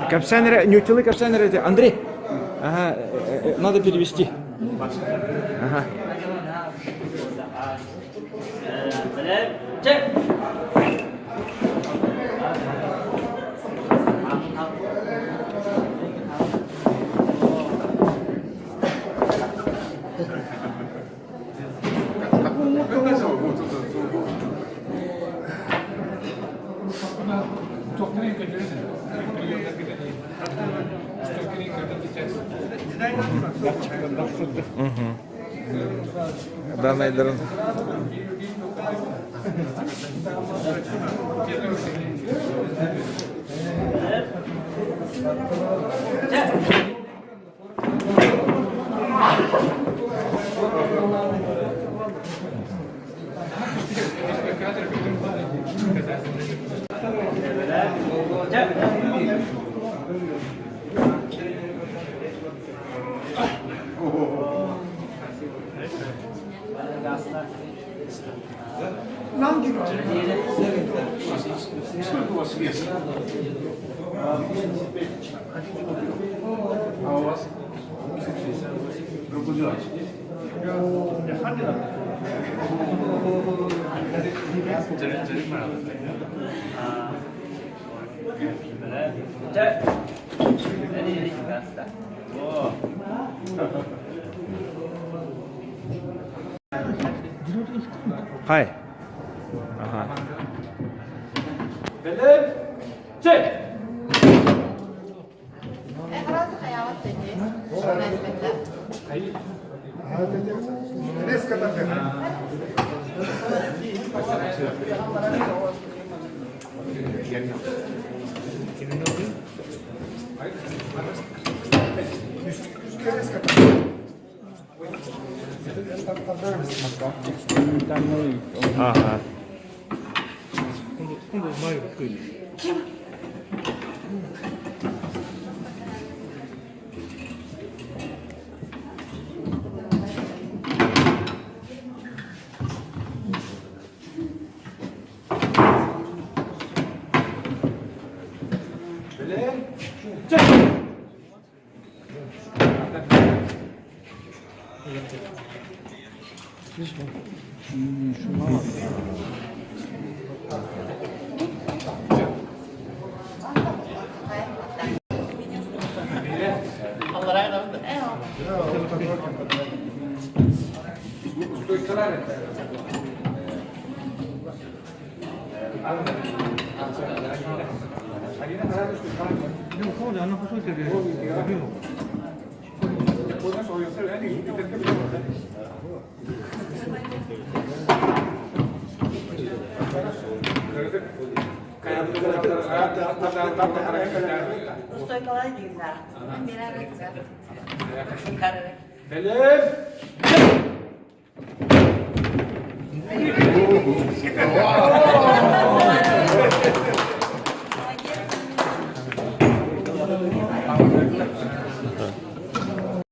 Капсанера, нютилы капсанера это Андрей. Ага, надо перевести. Ага. Да, найдерін. Сколько у вас веса? А у вас? Рукоделать. Hi. Aha. Belum. Cek. Harus kayak apa sih? Резко так. Ага. Estoy calada de nada. Mira, Belum. Cek.